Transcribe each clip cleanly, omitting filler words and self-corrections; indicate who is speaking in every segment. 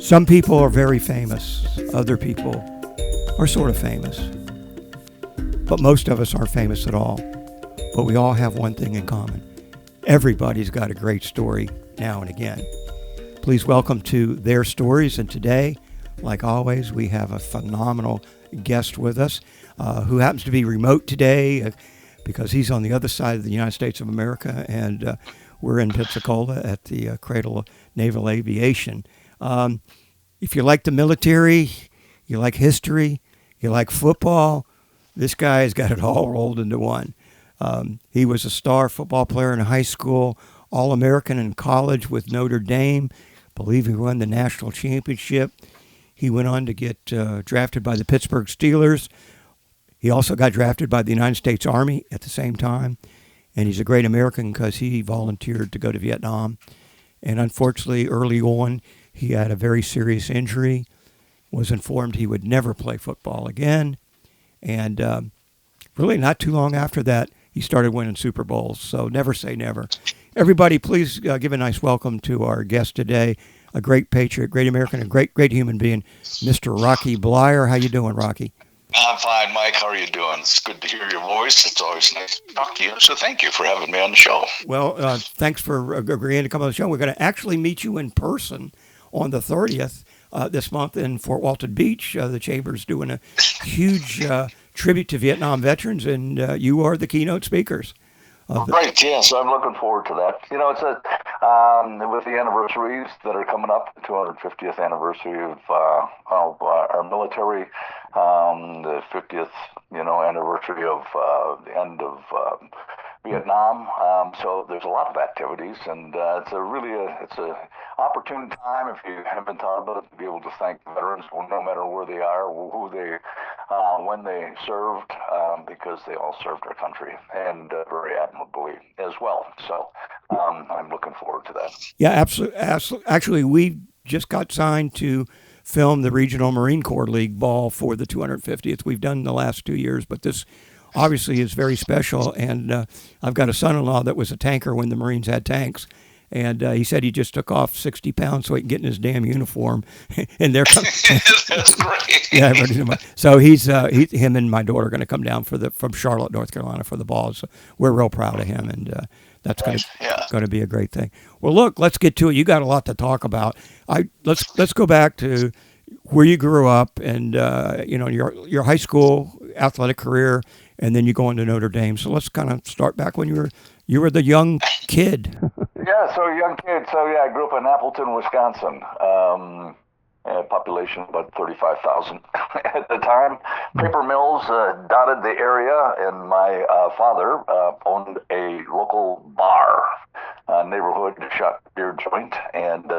Speaker 1: Some people are very famous. Other people are sort of famous. But most of us aren't famous at all. But we all have one thing in common. Everybody's got a great story now and again. Please welcome to Their Stories. And today, like always, we have a phenomenal guest with us who happens to be remote today because he's on the other side of the United States of America, and we're in Pensacola at the Cradle of Naval Aviation. If you like the military, you like history, you like football, this guy has got it all rolled into one. He was a star football player in high school, All-American in college with Notre Dame. I believe he won the national championship. He went on to get drafted by the Pittsburgh Steelers. He also got drafted by the United States Army at the same time. And he's a great American because he volunteered to go to Vietnam. And unfortunately, early on, he had a very serious injury, was informed he would never play football again. And really not too long after that, he started winning Super Bowls. So never say never. Everybody, please give a nice welcome to our guest today, a great patriot, great American, and great human being, Mr. Rocky Bleier. How you doing, Rocky?
Speaker 2: I'm fine, Mike. How are you doing? It's good to hear your voice. It's always nice to talk to you. So thank you for having me on the show.
Speaker 1: Well, thanks for agreeing to come on the show. We're going to actually meet you in person on the 30th this month in Fort Walton Beach. The Chamber's doing a huge tribute to Vietnam veterans, and you are the keynote speakers.
Speaker 2: Right, yeah, so I'm looking forward to that. You know, it's with the anniversaries that are coming up, the 250th anniversary of our military, the 50th, anniversary of the end of Vietnam. So there's a lot of activities, and it's a opportune time, if you haven't thought about it, to be able to thank veterans, no matter where they are, who they, when they served, because they all served our country, and very admirably as well. So I'm looking forward to that.
Speaker 1: Yeah, absolutely. Actually, we just got signed to film the Regional Marine Corps League ball for the 250th. We've done the last 2 years, but this obviously is very special. And I've got a son-in-law that was a tanker when the Marines had tanks. And he said he just took off 60 pounds so he can get in his damn uniform. And they're
Speaker 2: That's great.
Speaker 1: Yeah, so him and my daughter are going to come down from Charlotte, North Carolina, for the ball. So we're real proud of him, and that's going to be a great thing. Well, look, let's get to it. You got a lot to talk about. Let's go back to where you grew up, and your high school athletic career, and then you go into Notre Dame. So let's kind of start back when you were the young kid.
Speaker 2: Yeah, so a young kid. So yeah, I grew up in Appleton, Wisconsin. Population about 35,000 at the time. Paper mills dotted the area, and my father owned a local bar, neighborhood shop beer joint, and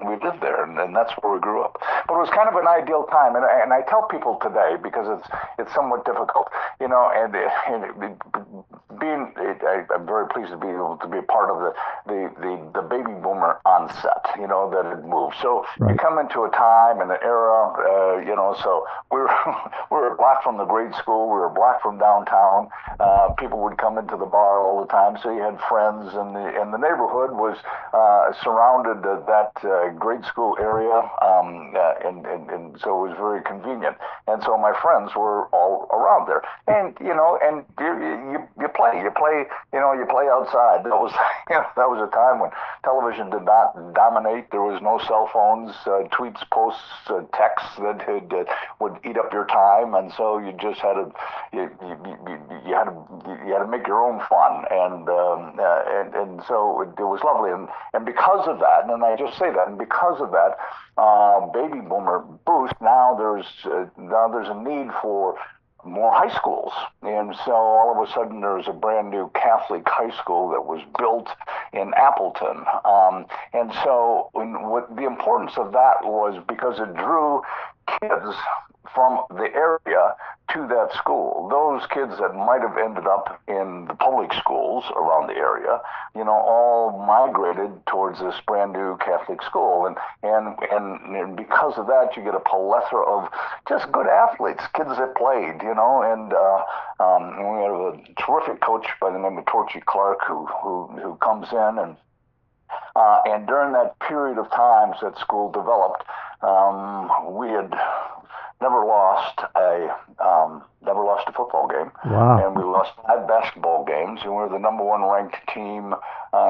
Speaker 2: we lived there, and that's where we grew up. But it was kind of an ideal time, and I tell people today, because it's somewhat difficult, and I'm very pleased to be able to be a part of the baby boomer onset, that had moved. So you come into a time and an era, so we were a block from the grade school, we were a block from downtown. People would come into the bar all the time, so you had friends, and the neighborhood was surrounded that grade school area, and so it was very convenient. And so my friends were all around there, and you play outside. That was that was a time when television did not dominate. There was no cell phones, tweets, posts, texts that would eat up your time, and so you just had to you had to make your own fun, and so it was lovely, and because of that, and I just say that, and because of that baby boomer boost, now there's a need for more high schools. And so all of a sudden there's a brand new Catholic high school that was built in Appleton. And so what the importance of that was because it drew kids from the area to that school. Those kids that might have ended up in the public schools around the area, all migrated towards this brand new Catholic school. And because of that, you get a plethora of just good athletes, kids that played, and we have a terrific coach by the name of Torchy Clark who comes in and And during that period of times that school developed, we had never lost a football game.
Speaker 1: Wow.
Speaker 2: And we lost 5 basketball games, and we were the number one ranked team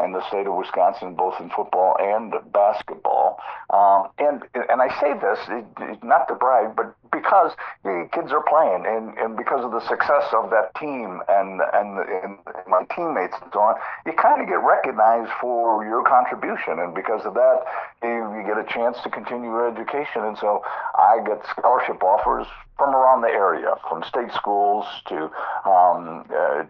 Speaker 2: in the state of Wisconsin, both in football and basketball. And I say this not to brag, but because the kids are playing, and because of the success of that team and my teammates and so on, you kind of get recognized for your contribution, and because of that, you get a chance to continue your education. And so I get scholarship offers from around the area, from state schools to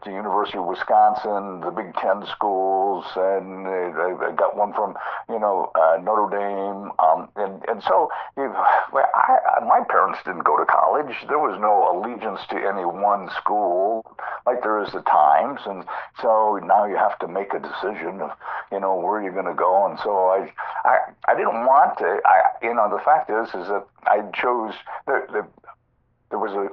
Speaker 2: University of Wisconsin, the Big Ten schools, and I got one from Notre Dame, and so my parents didn't go to college. There was no allegiance to any one school like there is at times, and so now you have to make a decision of where you're going to go. And so I didn't want to. The fact is that I chose there was a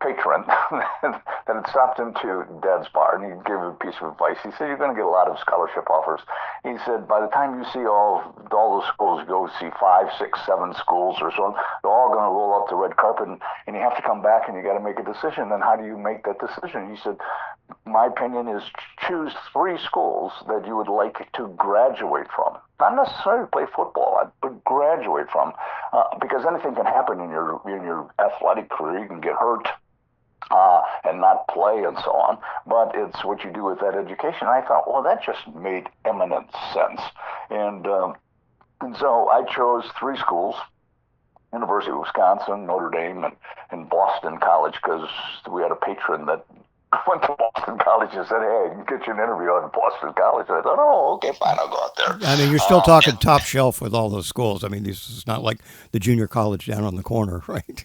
Speaker 2: patron that had stopped into Dad's bar, and he gave a piece of advice. He said, "You're going to get a lot of scholarship offers." He said, "By the time you see all the schools, you go see 5, 6, 7 schools or so, they're all going to roll out the red carpet, and you have to come back and you got to make a decision. And how do you make that decision?" He said, "My opinion is choose 3 schools that you would like to graduate from. Not necessarily play football, but graduate from, because anything can happen in your athletic career. You can get hurt and not play and so on. But it's what you do with that education." I thought, well, that just made eminent sense, and so I chose 3 schools: University of Wisconsin, Notre Dame, and Boston College, because we had a patron that went to Boston College and said, "Hey, I can get you an interview at Boston College." I thought, "Oh, okay, fine, I'll go out there."
Speaker 1: I mean, you're still talking top shelf with all those schools. I mean, this is not like the junior college down on the corner, right?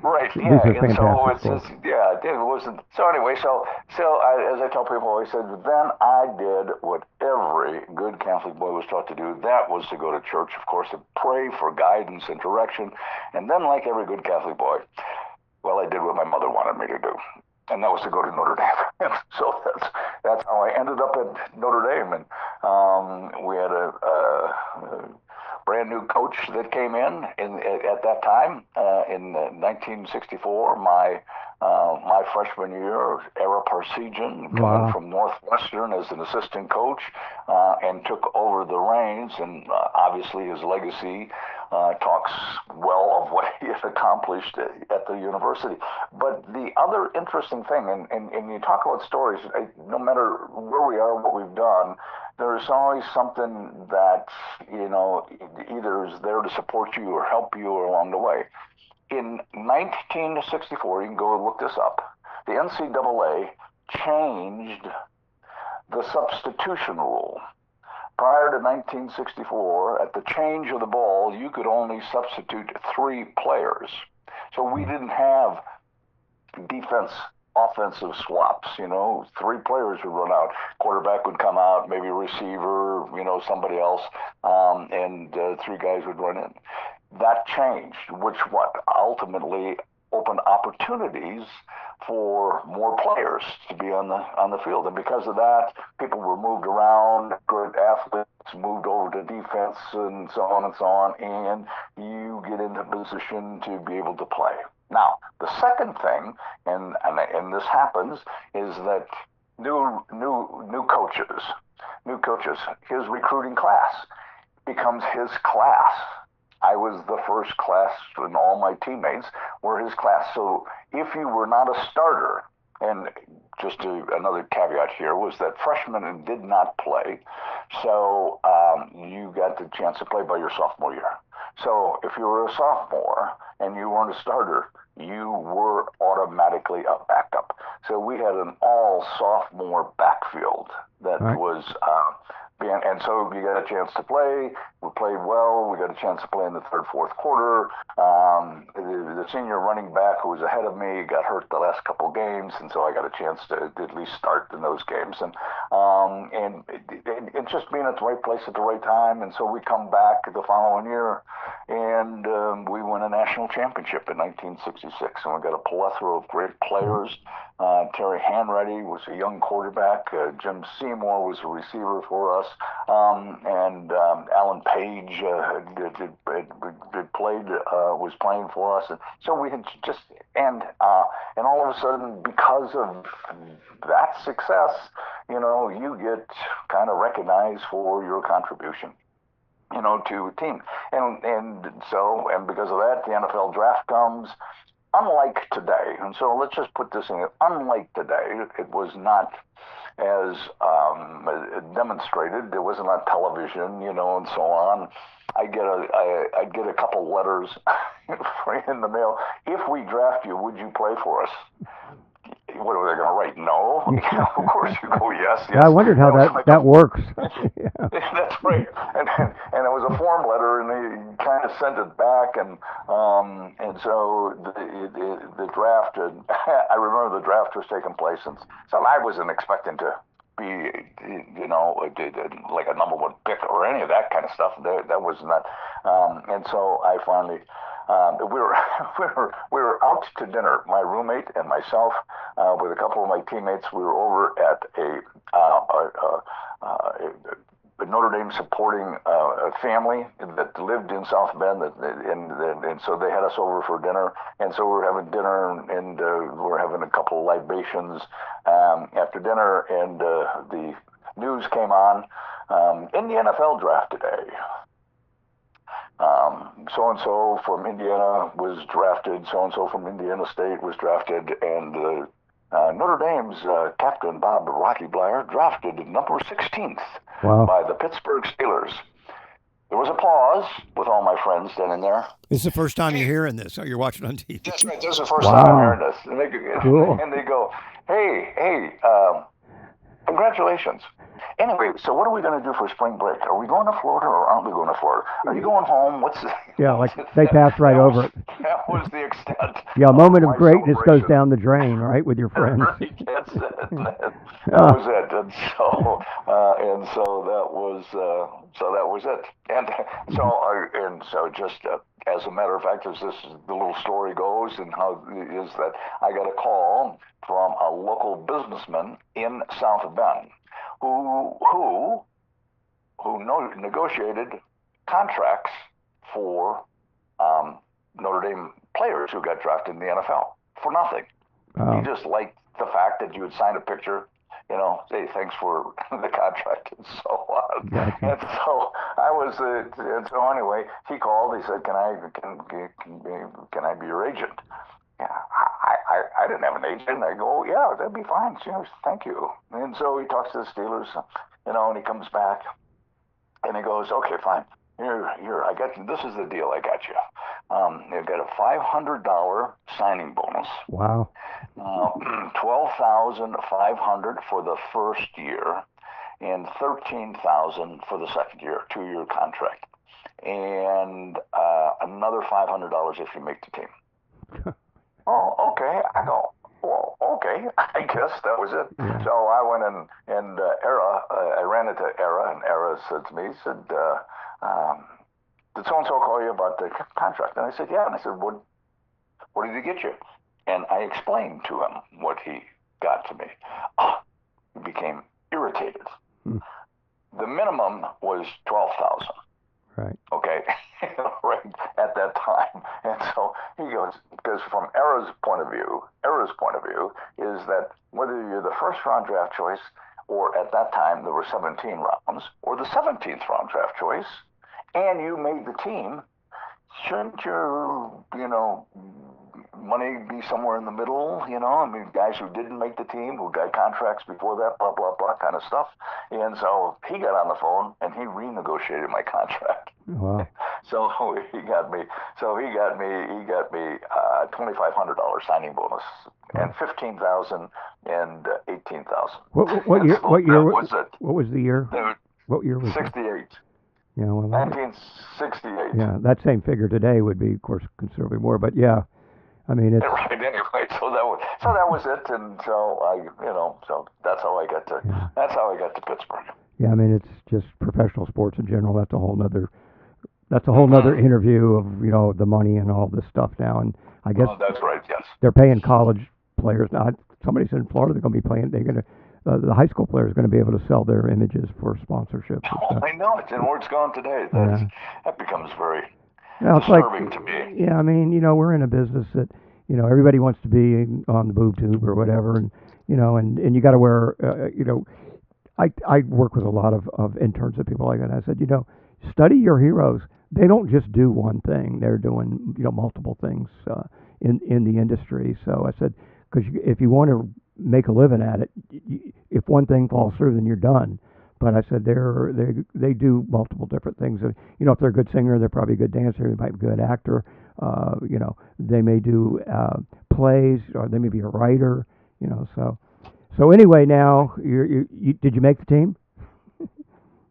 Speaker 2: Right,
Speaker 1: These
Speaker 2: yeah,
Speaker 1: are
Speaker 2: and so
Speaker 1: fantastic
Speaker 2: it's
Speaker 1: schools.
Speaker 2: just, yeah, it wasn't. So anyway, as I tell people, I said, then I did what every good Catholic boy was taught to do. That was to go to church, of course, to pray for guidance and direction. And then, like every good Catholic boy, well, I did what my mother wanted me to do, and that was to go to Notre Dame. So that's how I ended up at Notre Dame, and we had a brand new coach that came in at that time in 1964. My freshman year, Era Parsegian, coming from Northwestern as an assistant coach, and took over the reins. And obviously, his legacy talks well of what he had accomplished at the university. But the other interesting thing, and you talk about stories, no matter where we are, what we've done, there's always something that, either is there to support you or help you along the way. In 1964, you can go look this up, the NCAA changed the substitution rule. Prior to 1964, at the change of the ball, you could only substitute 3 players. So we didn't have offensive swaps. 3 players would run out. Quarterback would come out, maybe receiver, somebody else, and 3 guys would run in. That changed, which ultimately opened opportunities for more players to be on the field. And because of that, people were moved around, good athletes moved over to defense and so on, and you get into position to be able to play. Now, the second thing, and this happens, is that new coaches, his recruiting class becomes his class. I was the first class, and all my teammates were his class. So if you were not a starter, and another caveat here was that freshmen did not play, so you got the chance to play by your sophomore year. So if you were a sophomore and you weren't a starter, you were automatically a backup. So we had an all sophomore backfield that was and so you got a chance to play. We played well. We got a chance to play in the 3rd, 4th quarter. The senior running back who was ahead of me got hurt the last couple games, and so I got a chance to at least start in those games. And just being at the right place at the right time. And so we come back the following year, and we win a national championship in 1966. And we got a plethora of great players Terry Hanratty was a young quarterback. Jim Seymour was a receiver for us, and Alan Page was playing for us, and so we had just and all of a sudden, because of that success, you get kind of recognized for your contribution, to a team, and because of that, the NFL draft comes. Unlike today, and so let's just put this in it. Unlike today, it was not as demonstrated. It wasn't on television, and so on. I'd get a couple letters in the mail. If we draft you, would you play for us? What are they going to write? No. Of course you go yes.
Speaker 3: I wondered how that works.
Speaker 2: Yeah. That's right. And it was a form letter, and they kind of sent it back, and so the draft. I remember the draft was taking place, and so I wasn't expecting to be, like a number one pick or any of that kind of stuff. That was not. And so I finally. We were out to dinner. My roommate and myself, with a couple of my teammates, we were over at a Notre Dame supporting a family that lived in South Bend, and so they had us over for dinner. And so we were having dinner, and we were having a couple of libations after dinner, and the news came on in the NFL draft today. So-and-so from Indiana was drafted, so-and-so from Indiana State was drafted, and Notre Dame's captain, Bob Rocky Bleier, drafted number 16th by the Pittsburgh Steelers. There was applause with all my friends standing there.
Speaker 1: This is the first time you're hearing this, or you're watching on TV.
Speaker 2: That's right, this is the first time I'm hearing this. And they go, hey, congratulations. Anyway, so what are we going to do for spring break? Are we going to Florida or aren't we going to Florida? Are you going home? What's the...
Speaker 3: Yeah, like they passed right over it.
Speaker 2: That was the extent.
Speaker 3: Yeah, a moment of greatness goes down the drain, right, with your friends.
Speaker 2: Right, that's it. That was it. And so that was it. And so just as a matter of fact, as the little story goes, and how is that I got a call from a local businessman in South Bend who negotiated contracts for Notre Dame players who got drafted in the NFL for nothing. He just liked the fact that you would sign a picture, say thanks for the contract and so on.
Speaker 3: Gotcha.
Speaker 2: And so I was, and so anyway, he called. He said, "Can I be your agent?" Yeah, I didn't have an agent. I go, yeah, that'd be fine. Thank you. And so he talks to the Steelers, and he comes back, and he goes, okay, fine. Here, I got you. This is the deal I got you. You've got a $500 signing bonus.
Speaker 3: Wow.
Speaker 2: $12,500 for the first year, and $13,000 for the second year, 2-year contract, and another $500 if you make the team. Oh, okay. I go, well, okay. I guess that was it. Yeah. So I went in, and I ran into Era, and Era said to me, he said, did so-and-so call you about the contract? And I said, yeah. And I said, what did he get you? And I explained to him what he got to me. He became irritated. The minimum was $12,000.
Speaker 3: Right.
Speaker 2: Okay. Right at that time. And so he goes, because from Era's point of view is that whether you're the first round draft choice, or at that time there were 17 rounds, or the 17th round draft choice, and you made the team, shouldn't your, money be somewhere in the middle? I mean, guys who didn't make the team, who got contracts before that, blah, blah, blah kind of stuff. And so he got on the phone and he renegotiated my contract.
Speaker 3: Wow.
Speaker 2: So he got me $2,500 signing bonus, and $15,000 and $18,000.
Speaker 3: What year? What year
Speaker 2: was it?
Speaker 3: What was the year? What year was it?
Speaker 2: 68.
Speaker 3: Yeah, well,
Speaker 2: 1968.
Speaker 3: Yeah, that same figure today would be, of course, considerably more. But yeah, I mean, it's
Speaker 2: right. Anyway, so that was it, and so so that's how I got to Pittsburgh.
Speaker 3: Yeah, I mean, it's just professional sports in general. That's a whole nother interview of the money and all this stuff now. And I guess
Speaker 2: that's right. Yes,
Speaker 3: they're paying college players now. somebody said in Florida they're going to be playing. They're going to the high school players are going to be able to sell their images for sponsorships and
Speaker 2: Oh,
Speaker 3: stuff.
Speaker 2: I know it, and where it's gone today,
Speaker 3: Yeah.
Speaker 2: that becomes very
Speaker 3: Now it's like,
Speaker 2: disturbing to me.
Speaker 3: yeah, I mean, we're in a business that, everybody wants to be on the boob tube or whatever, and and you got to wear, I work with a lot of interns and people like that. And I said, study your heroes. They don't just do one thing; they're doing multiple things in the industry. So I said, because if you want to make a living at it, if one thing falls through, then you're done. But I said they do multiple different things. If they're a good singer, they're probably a good dancer. They might be a good actor. They may do plays, or they may be a writer. So anyway, now you did you make the team?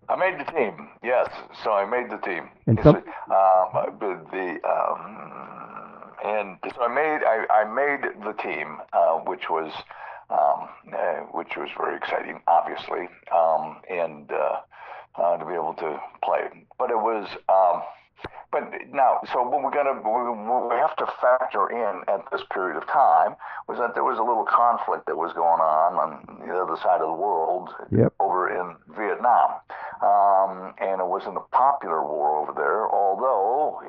Speaker 2: I made the team, yes. So I made the team.
Speaker 3: And
Speaker 2: It's,
Speaker 3: some,
Speaker 2: and so I made the team, which was very exciting, obviously, and to be able to play. But it was. But now, so what we have to factor in at this period of time was that there was a little conflict that was going on the other side of the world,
Speaker 3: Yep.
Speaker 2: over in Vietnam, and it wasn't a popular war over there. Although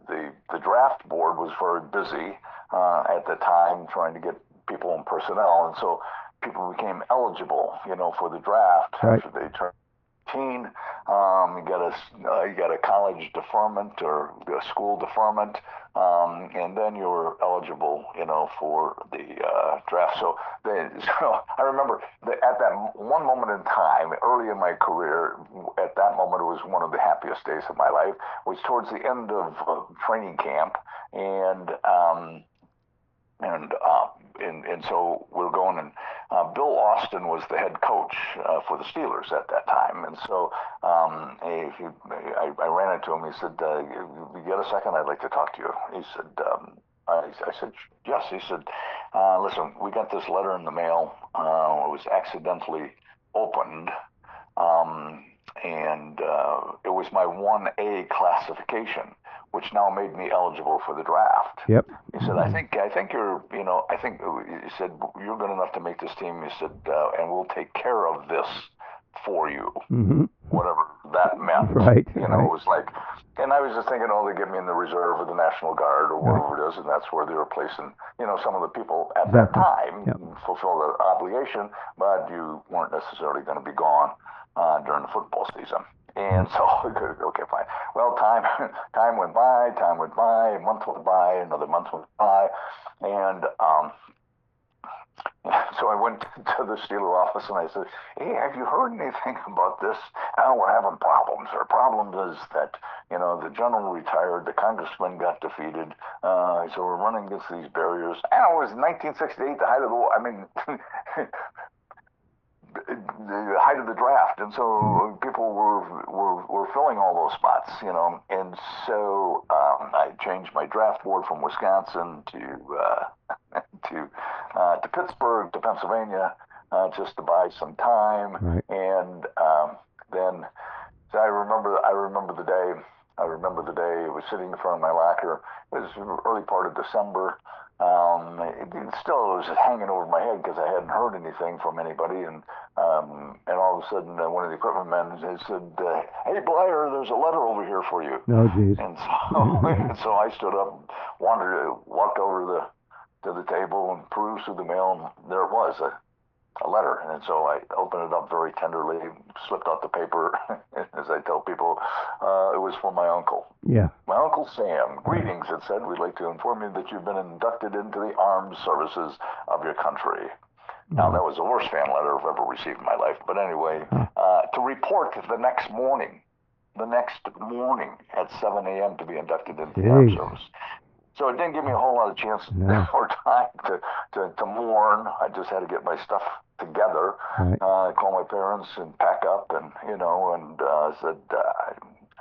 Speaker 2: the draft board was very busy at the time trying to get people in personnel, and so people became eligible, for the draft
Speaker 3: Right.
Speaker 2: after they turned 18. You got a college deferment or a school deferment, and then you were eligible, for the draft. So I remember that at that one moment in time, early in my career, at that moment it was one of the happiest days of my life. Was towards the end of training camp, and so we're going, and Bill Austin was the head coach for the Steelers at that time, and so I ran into him. He said, "You get a second? I'd like to talk to you." He said, I said, "Yes." He said, "Listen, we got this letter in the mail. It was accidentally opened, and it was my 1A classification, which now made me eligible for the draft."
Speaker 3: Yep.
Speaker 2: He said, I think you're, he said, "You're good enough to make this team." He said, "And we'll take care of this for you,"
Speaker 3: Mm-hmm.
Speaker 2: whatever that meant.
Speaker 3: Right.
Speaker 2: It was like, and I was just thinking, they get me in the reserve or the National Guard or wherever it is, and that's where they were placing, some of the people at that time fulfill the obligation, but you weren't necessarily going to be gone during the football season. And so, okay, fine. Well, time went by, a month went by, another month went by, and so I went to the Steeler office and I said, "Hey, have you heard anything about this? We're having problems. Our problem is that, the general retired, the congressman got defeated, so we're running against these barriers." And it was 1968, the height of the war. I mean, the height of the draft, and so people were filling all those spots, and so I changed my draft board from Wisconsin to Pittsburgh, to Pennsylvania, just to buy some time.
Speaker 3: Right.
Speaker 2: And then so I remember the day. It was sitting in front of my locker. It was early part of December. It was just hanging over my head because I hadn't heard anything from anybody, and all of a sudden one of the equipment men said, "Hey, Bleier, there's a letter over here for you."
Speaker 3: Oh, geez.
Speaker 2: And so I stood up, walked over to the table and perused through the mail, and there it was, a letter. And so I opened it up very tenderly, slipped out the paper, as I tell people, it was from my uncle.
Speaker 3: Yeah.
Speaker 2: My Uncle Sam. "Greetings," it said. "We'd like to inform you that you've been inducted into the armed services of your country." Now, that was the worst fan letter I've ever received in my life. But anyway, to report the next morning at 7 a.m. to be inducted into the armed service. So it didn't give me a whole lot of chance or time to mourn. I just had to get my stuff together, call my parents and pack up, and said,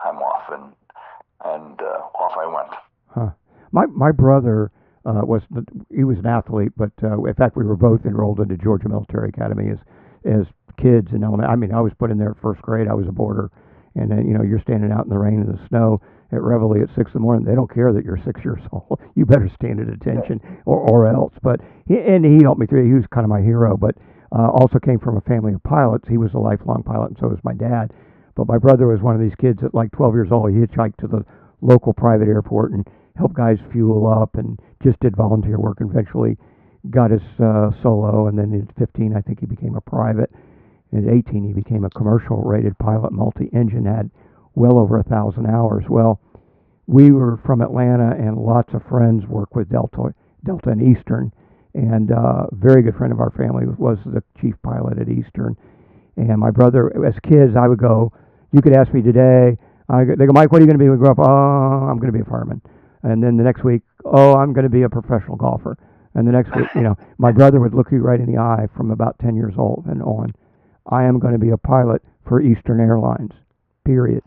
Speaker 2: "I'm off," and off I went.
Speaker 3: Huh. My brother was an athlete, but in fact we were both enrolled into Georgia Military Academy as kids in elementary. I mean, I was put in there at first grade. I was a boarder, and then you're standing out in the rain and the snow at Reveille at 6 in the morning. They don't care that you're 6 years old. You better stand at attention, or else. But he helped me through. He was kind of my hero, but also came from a family of pilots. He was a lifelong pilot, and so was my dad. But my brother was one of these kids at like 12 years old. He hitchhiked to the local private airport and helped guys fuel up, and just did volunteer work. And eventually got his solo, and then at 15, I think he became a private. At 18, he became a commercial-rated pilot, multi-engine, had well over 1,000 hours. Well, we were from Atlanta, and lots of friends work with Delta and Eastern, and a very good friend of our family was the chief pilot at Eastern. And my brother, as kids, I would go, you could ask me today, they go, Mike, what are you going to be when you grow up? Oh, I'm going to be a fireman. And then the next week, oh, I'm going to be a professional golfer. And the next week, my brother would look you right in the eye from about 10 years old and on. I am going to be a pilot for Eastern Airlines, period.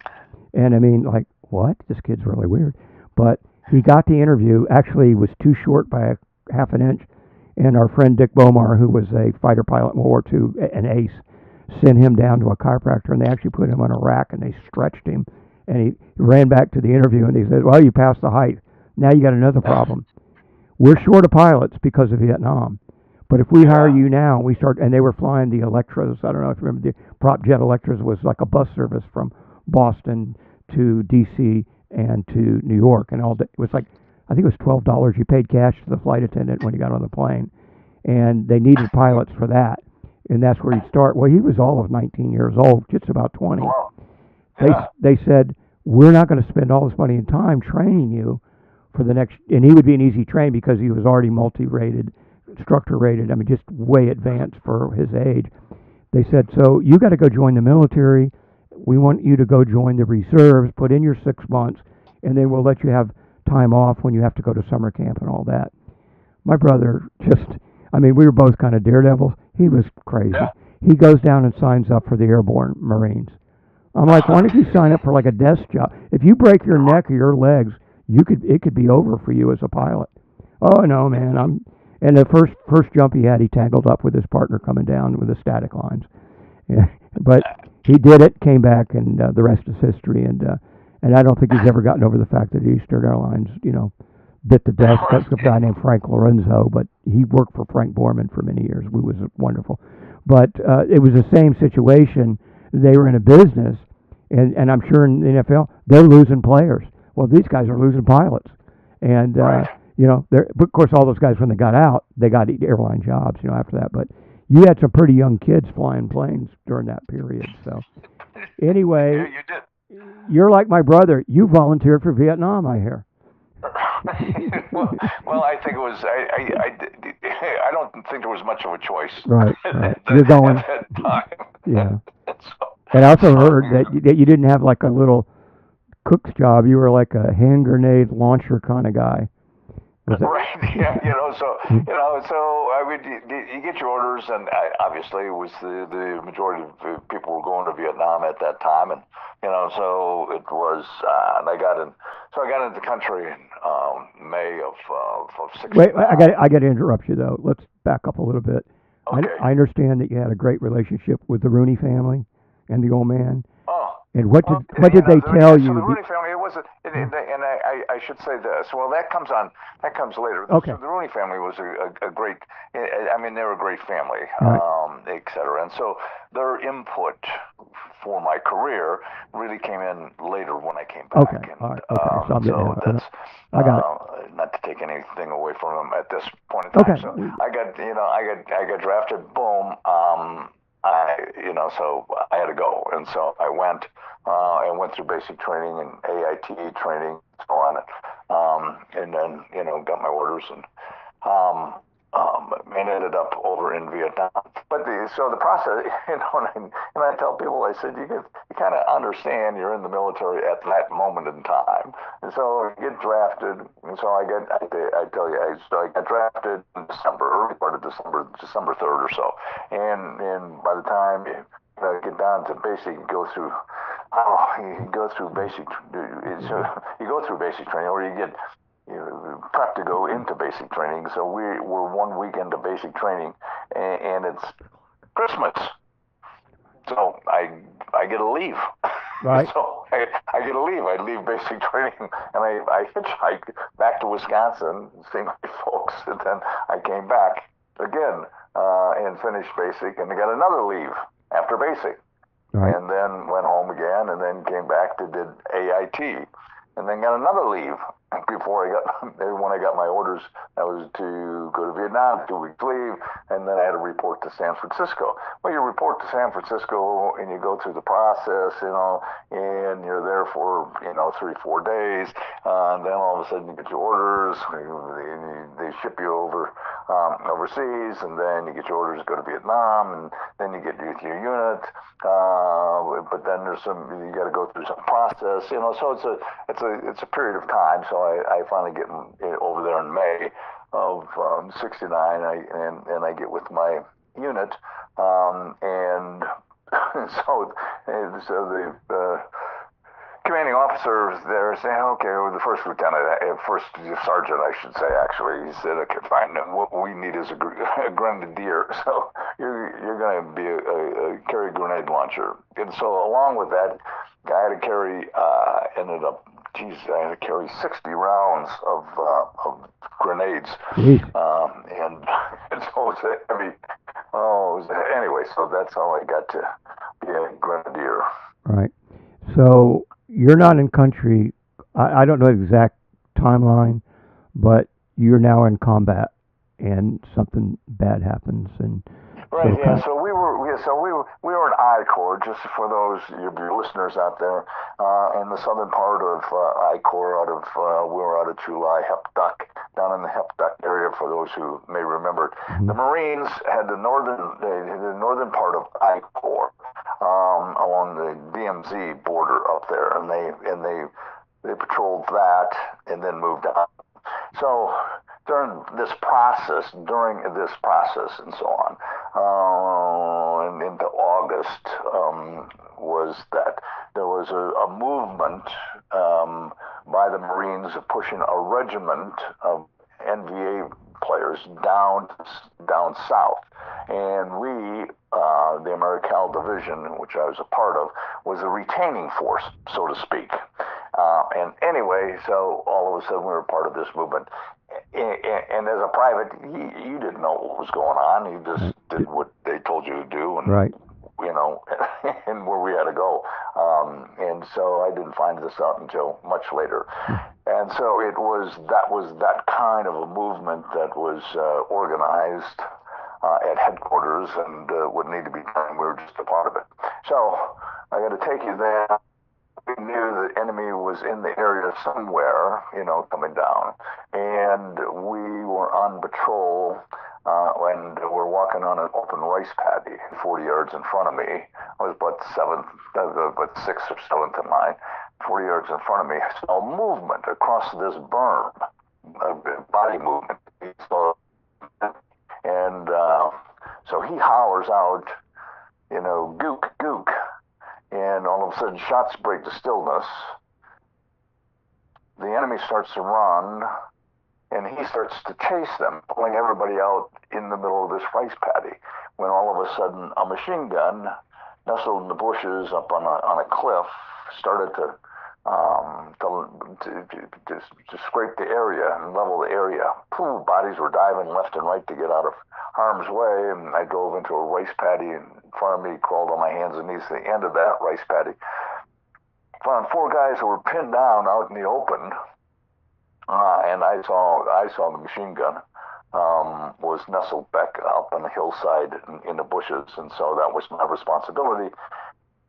Speaker 3: And I mean, like, what? This kid's really weird. But he got the interview. Actually, he was too short by a half an inch. And our friend Dick Bomar, who was a fighter pilot in World War II, an ace, sent him down to a chiropractor, and they actually put him on a rack, and they stretched him. And he ran back to the interview, and he said, well, you passed the height. Now you got another problem. We're short of pilots because of Vietnam. But if we hire you now, we start, and they were flying the Electras. I don't know if you remember, the prop jet Electras was like a bus service from Boston to D.C. and to New York. And all it was like, I think it was $12 you paid cash to the flight attendant when you got on the plane. And they needed pilots for that. And that's where you'd start. Well, he was all of 19 years old, just about 20.
Speaker 2: Wow. Yeah.
Speaker 3: They said, we're not going to spend all this money and time training you for the next, and he would be an easy train because he was already multi-rated, instructor rated, I mean, just way advanced for his age. They said, so you got to go join the military. We want you to go join the reserves, put in your 6 months, and then we'll let you have time off when you have to go to summer camp and all that. My brother we were both kind of daredevils. He was crazy.
Speaker 2: Yeah.
Speaker 3: He goes down and signs up for the Airborne Marines. I'm like, why don't you sign up for like a desk job? If you break your neck or your legs, it could be over for you as a pilot. Oh no, man! And the first jump he had, he tangled up with his partner coming down with the static lines. Yeah, but he did it, came back, and the rest is history. And I don't think he's ever gotten over the fact that Eastern Airlines, bit the dust. That's a guy named Frank Lorenzo, but he worked for Frank Borman for many years. It was wonderful. But it was the same situation. They were in a business, and I'm sure in the NFL, they're losing players. Well, these guys are losing pilots. And, of course, all those guys, when they got out, they got airline jobs, after that. But you had some pretty young kids flying planes during that period. So, anyway,
Speaker 2: Yeah, you did.
Speaker 3: You're like my brother. You volunteered for Vietnam, I hear.
Speaker 2: well, I think it was. I don't think there was much of a choice.
Speaker 3: Right. You're going.
Speaker 2: At that time.
Speaker 3: Yeah.
Speaker 2: So,
Speaker 3: And I also heard that you didn't have like a little cook's job. You were like a hand grenade launcher kind of guy.
Speaker 2: right. Yeah. So I mean, you get your orders, and obviously it was the majority of people were going to Vietnam at that time, and so it was. And I got into the country in May of 16.
Speaker 3: Wait, I got to interrupt you though. Let's back up a little bit.
Speaker 2: Okay.
Speaker 3: I understand that you had a great relationship with the Rooney family and the old man.
Speaker 2: Oh.
Speaker 3: And what did they tell you?
Speaker 2: So the Rooney family, it wasn't, and I should say this. Well, that comes later.
Speaker 3: Okay.
Speaker 2: So the Rooney family was a great. I mean, they were a great family,
Speaker 3: right.
Speaker 2: et cetera. And so their input for my career really came in later when I came back.
Speaker 3: Okay.
Speaker 2: And,
Speaker 3: all right. Okay. So I'm getting
Speaker 2: so that's.
Speaker 3: I got it.
Speaker 2: Not to take anything away from them at this point in time.
Speaker 3: Okay.
Speaker 2: So I got drafted. Boom. So I had to go, and so I went. I went through basic training and AIT training, so on, and then got my orders and ended up over in Vietnam. But the process, and I tell people, I said, you kind of understand you're in the military at that moment in time, and so you get drafted, and so I got drafted in December, early part of December 3rd or so, and by the time you get down to basic, you go through basic training, or you get prep to go into basic training. So we're 1 week into basic training, and it's Christmas. So I get a leave.
Speaker 3: Right.
Speaker 2: So I get to leave. I leave basic training, and I hitchhiked back to Wisconsin, see my folks, and then I came back again and finished basic, and I got another leave after basic,
Speaker 3: Right.
Speaker 2: and then went home again, and then came back to did AIT, and then got another leave before when I got my orders. That was to go to Vietnam, 2 weeks leave, and then I had to report to San Francisco. Well, you report to San Francisco and you go through the process, and you're there for 3-4 days, and then all of a sudden you get your orders. They ship you over overseas, and then you get your orders to go to Vietnam, and then you get your unit. But then you got to go through some process, So it's a period of time. So I finally get over there in May of '69, and I get with my unit, and so the commanding officer there saying, okay, or the first lieutenant, first sergeant, I should say, actually, he said, okay, fine, what we need is a grenadier. So you're going to be carry a grenade launcher. And so along with that, I had to carry, I had to carry 60 rounds of grenades. And so it was heavy. Anyway, so that's how I got to be a grenadier.
Speaker 3: Right. So you're not in country. I don't know the exact timeline, but you're now in combat, and something bad happens, and
Speaker 2: right. Yeah. So we were in I Corps. Just for those your listeners out there, in the southern part of I Corps, we were out of Chulai, Hepduck, down in the Hepduck area. For those who may remember, the Marines had the northern part of I Corps. Along the DMZ border up there, and they patrolled that and then moved on. So during this process, and so on, and into August, was that there was a movement by the Marines pushing a regiment of NVA players down south, and we, the Americal Division, which I was a part of, was a retaining force, so to speak. And anyway, so all of a sudden we were part of this movement. And as a private, you didn't know what was going on. You just did what they told you to do, and
Speaker 3: right.
Speaker 2: And where we had to go. And so I didn't find this out until much later. And so that was that kind of a movement that was organized at headquarters, and would need to be done. We were just a part of it. So I got to take you there. We knew the enemy was in the area somewhere, coming down, and we were on patrol, and we're walking on an open rice paddy 40 yards in front of me. I was about 6th or 7th in line. 40 yards in front of me, I saw movement across this berm, a body movement. And so he hollers out, gook, gook. And all of a sudden, shots break the stillness. The enemy starts to run, and he starts to chase them, pulling everybody out in the middle of this rice paddy. When all of a sudden, a machine gun nestled in the bushes up on a cliff started to scrape the area and level the area. Pooh, bodies were diving left and right to get out of harm's way, and I drove into a rice paddy in front of me, crawled on my hands and knees to the end of that rice paddy. Found 4 guys who were pinned down out in the open, and I saw the machine gun was nestled back up on the hillside in the bushes, and so that was my responsibility,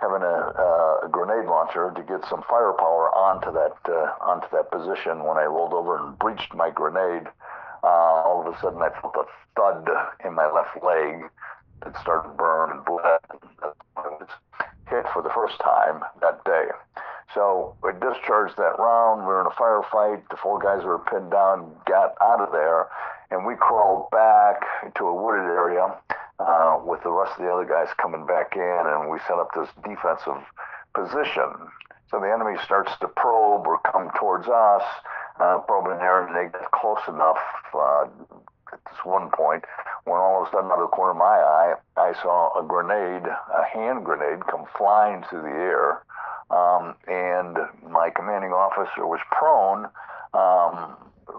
Speaker 2: having a grenade launcher to get some firepower onto that position. When I rolled over and breached my grenade, all of a sudden I felt a thud in my left leg. It started to burn and bled. I was hit for the first time that day. So I discharged that round. We were in a firefight. The 4 guys who were pinned down got out of there, and we crawled back to a wooded area with the rest of the other guys coming back in, and we set up this defensive position. So the enemy starts to probe or come towards us, probing there, and they get close enough at this one point when all of a sudden out of the corner of my eye, I saw a hand grenade come flying through the air. officer was prone,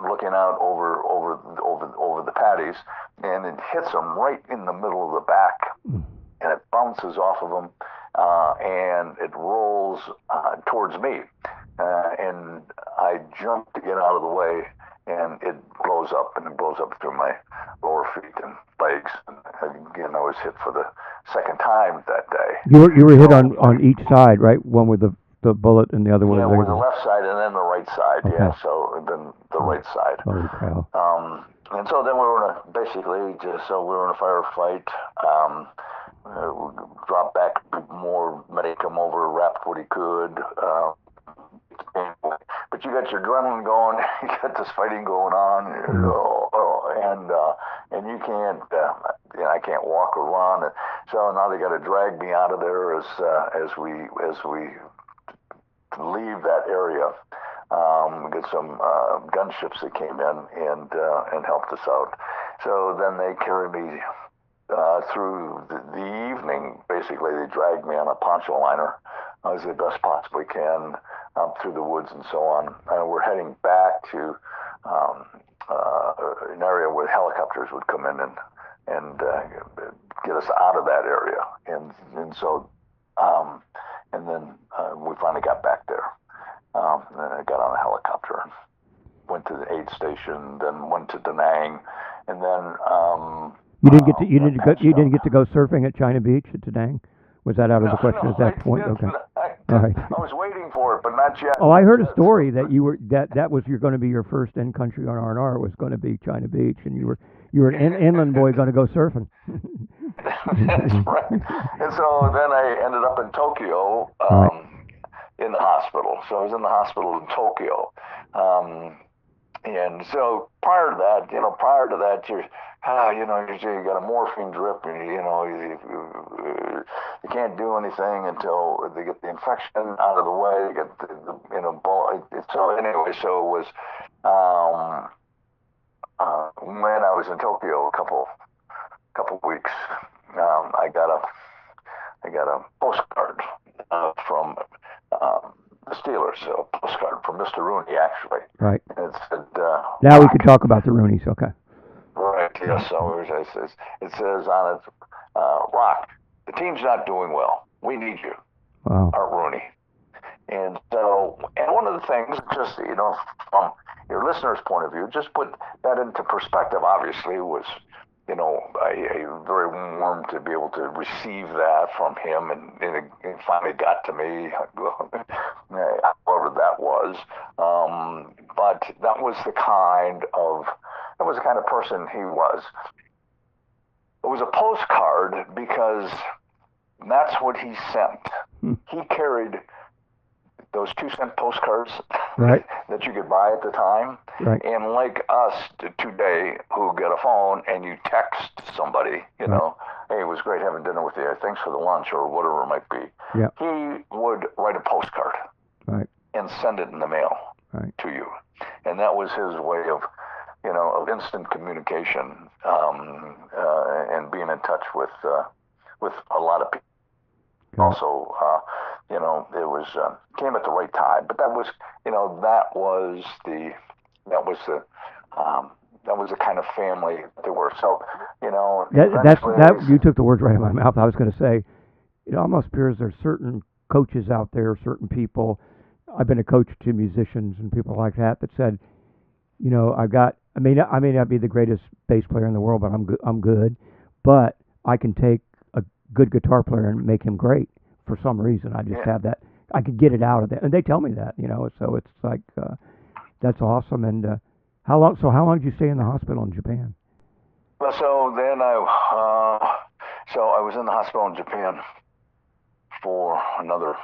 Speaker 2: looking out over the patties, and it hits him right in the middle of the back, and it bounces off of him, and it rolls towards me, and I jump to get out of the way, and it blows up, and it blows up through my lower feet and legs. And again, I was hit for the second time that day.
Speaker 3: You were hit on each side, right? One with the bullet and the other one.
Speaker 2: Yeah, with the left side and then the right side.
Speaker 3: Okay.
Speaker 2: Yeah, so then the right side.
Speaker 3: Holy cow.
Speaker 2: And so then we were in a firefight. We dropped back more, medic come over, wrapped what he could. But you got your adrenaline going, you got this fighting going on, and you can't, I can't walk or run. And so now they got to drag me out of there as we leave that area. We get some gunships that came in and helped us out. So then they carried me through the evening. Basically, they dragged me on a poncho liner as they best possibly can through the woods and so on. We're heading back to an area where helicopters would come in and get us out of that area. And so and then we finally got back there. And I got on a helicopter and went to the aid station, then went to Da Nang, and then you
Speaker 3: didn't get to go surfing at China Beach at Da Nang? Was that out of the question at that point? Okay. All right.
Speaker 2: I was waiting for it, but not yet.
Speaker 3: Oh, I heard a story that you were that was you're going to be your first in country on R&R was going to be China Beach, and you were an inland boy going to go surfing.
Speaker 2: That's right. And so then I ended up in Tokyo in the hospital. So I was in the hospital in Tokyo. And so prior to that, you got a morphine drip, and you can't do anything until they get the infection out of the way. You get so anyway, so it was when I was in Tokyo a couple weeks, I got a postcard from the Steelers, so a postcard from Mr. Rooney, actually.
Speaker 3: Right.
Speaker 2: And it said,
Speaker 3: now we could talk about the Rooneys, okay.
Speaker 2: Right, yes. So it says on it, Rock, the team's not doing well. We need you.
Speaker 3: Wow.
Speaker 2: Art Rooney. And so, and one of the things, just, from your listener's point of view, just put that into perspective, obviously, was, very warm to be able to receive that from him, and it finally got to me, however that was. But that was the kind of person he was. It was a postcard because that's what he sent. He carried those 2-cent postcards that you could buy at the time. Right. And like us today, who get a phone and you text somebody, hey, it was great having dinner with you. Thanks for the lunch or whatever it might be.
Speaker 3: Yeah.
Speaker 2: He would write a postcard and send it in the mail to you. And that was his way of, of instant communication and being in touch with a lot of people. Okay. Also, it was came at the right time, but that was the kind of family they were. So,
Speaker 3: that you took the words right out of my mouth. I was going to say, it almost appears there's certain coaches out there, certain people. I've been a coach to musicians and people like that said, I may not be the greatest bass player in the world, but I'm good, but I can take a good guitar player and make him great. For some reason, I just have that. I could get it out of there, and they tell me that, So it's like that's awesome. And how long did you stay in the hospital in Japan?
Speaker 2: Well, so then I was in the hospital in Japan for another.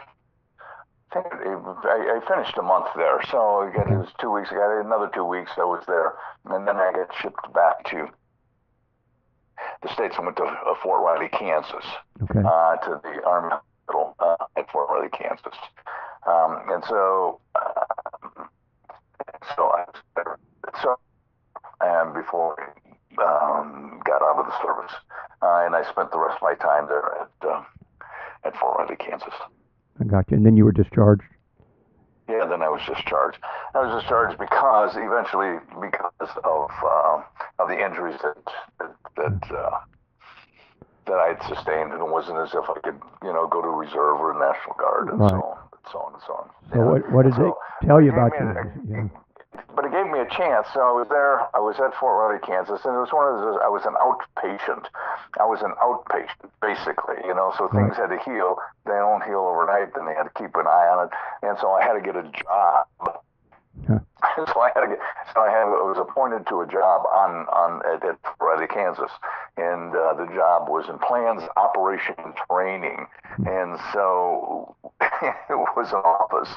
Speaker 2: I finished a month there, so it was 2 weeks. I got another 2 weeks. I was there, and then I got shipped back to the States. I went to Fort Riley, Kansas, to the Army hospital at Fort Riley, Kansas, and so I was there. And before I got out of the service, and I spent the rest of my time there at Fort Riley, Kansas.
Speaker 3: I got you. And then you were discharged?
Speaker 2: Yeah, and then I was discharged. I was discharged because of the injuries that I had sustained, and it wasn't as if I could, go to reserve or National Guard and
Speaker 3: Right.
Speaker 2: so on and so on and so on.
Speaker 3: So what did they tell you about you?
Speaker 2: But it gave me a chance. So I was there. I was at Fort Riley, Kansas, and it was one of those. I was an outpatient. Basically. So things had to heal. They don't heal overnight. Then they had to keep an eye on it, and so I had to get a job.
Speaker 3: Huh.
Speaker 2: I was appointed to a job at Fort Riley, Kansas, and the job was in plans, operation, and training, and so it was an office.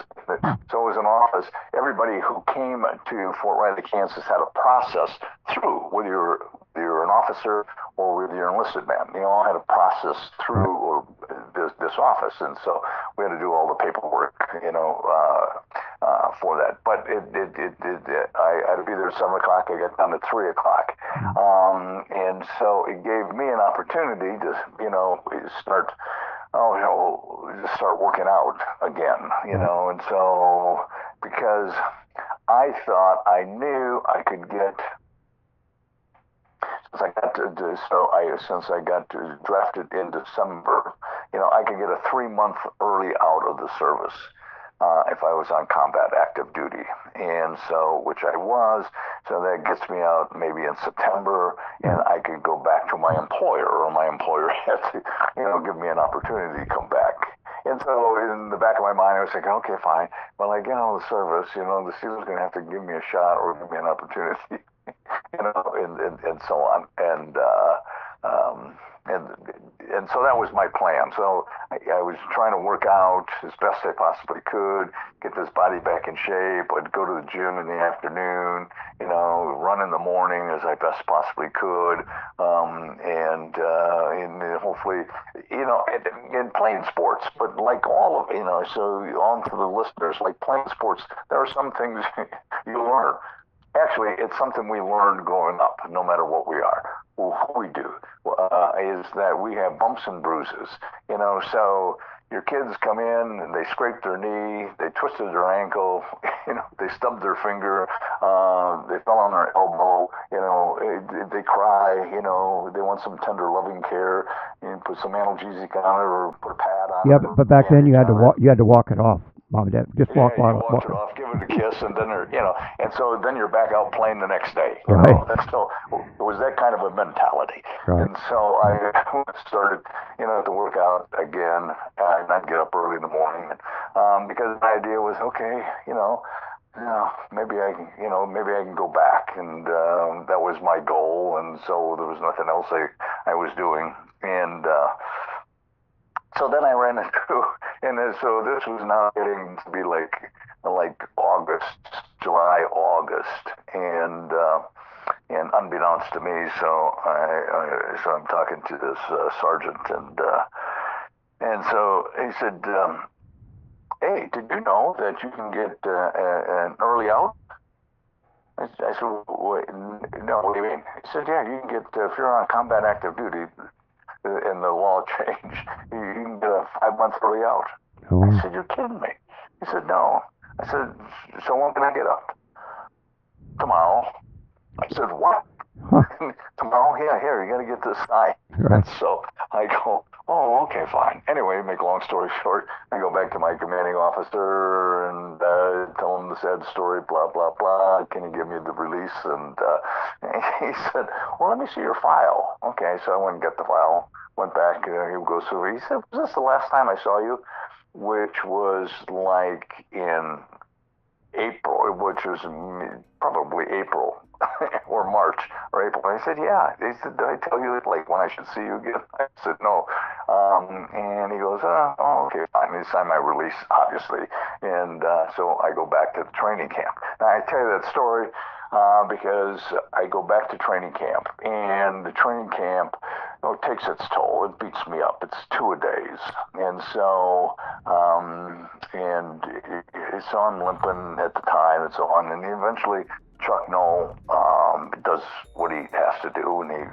Speaker 2: So it was an office. Everybody who came to Fort Riley, Kansas, had a process through, whether you're an officer or whether you're an enlisted man. They all had a process through this office, and so we had to do all the paperwork, for that. But I had to be there at 7 o'clock. I got down to 3 o'clock, and so it gave me an opportunity to, start working out again, and so because I thought I knew I could get. Since I got drafted in December, I could get a 3-month early out of the service if I was on combat active duty, and so which I was. So that gets me out maybe in September, and I could go back to my employer, or my employer had to, give me an opportunity to come back. And so in the back of my mind, I was thinking, okay, fine. When I get out of the service, the SEALs are going to have to give me a shot or give me an opportunity. And so on, and so that was my plan. So I was trying to work out as best I possibly could, get this body back in shape. I'd go to the gym in the afternoon, run in the morning as I best possibly could, and hopefully, in playing sports. But like all of, so on to the listeners, like playing sports, there are some things you learn. Actually, it's something we learned growing up, no matter what we are, who we do, is that we have bumps and bruises, so your kids come in and they scraped their knee, they twisted their ankle, they stubbed their finger, they fell on their elbow, they cry, they want some tender loving care, put some analgesic on it or put a pad on it.
Speaker 3: Yeah, but back then you had to walk it off. Mom and Dad, just walk
Speaker 2: it off, give it a kiss, and then and so then you're back out playing the next day.
Speaker 3: Right.
Speaker 2: So it was that kind of a mentality.
Speaker 3: Right.
Speaker 2: And so I started, to work out again, and I'd get up early in the morning, because the idea was, okay, maybe I can go back, and that was my goal, and so there was nothing else I was doing, and. So then I ran into, and so this was now getting to be like July, August, and unbeknownst to me, so I'm talking to this sergeant, and so he said, "Hey, did you know that you can get an early out?" I said, "Wait, no, what do you mean?" He said, "Yeah, you can get if you're on combat active duty." And the law changed. You can get a 5-month early out.
Speaker 3: Oh.
Speaker 2: I said, "You're kidding me." He said, "No." I said, "So when can I get up?" "Tomorrow." I said, "What?"
Speaker 3: Huh.
Speaker 2: "Tomorrow? Yeah, here, you got to get this sign."
Speaker 3: Right.
Speaker 2: And so I go, "Oh, okay, fine." Anyway, make a long story short, I go back to my commanding officer and tell him the sad story, blah, blah, blah. "Can you give me the release?" And he said, "Well, let me see your file." Okay, so I went and got the file, went back, he goes through. He said, "Was this the last time I saw you?" Which was like in April, which was probably April or March or April. And I said, "Yeah." He said, "Did I tell you like when I should see you again?" I said, "No." And he goes, "Oh, okay, fine." He signed my release, obviously. And so I go back to the training camp. Now, I tell you that story because I go back to training camp, and the training camp takes its toll. It beats me up. It's 2-a-days. And so, so I'm limping at the time and so on. And eventually, Chuck Knoll does what he has to do, and he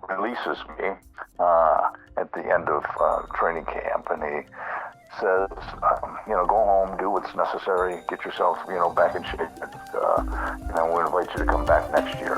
Speaker 2: releases me at the end of training camp, and he says, go home, do what's necessary, get yourself, back in shape. And we invite you to come back next year.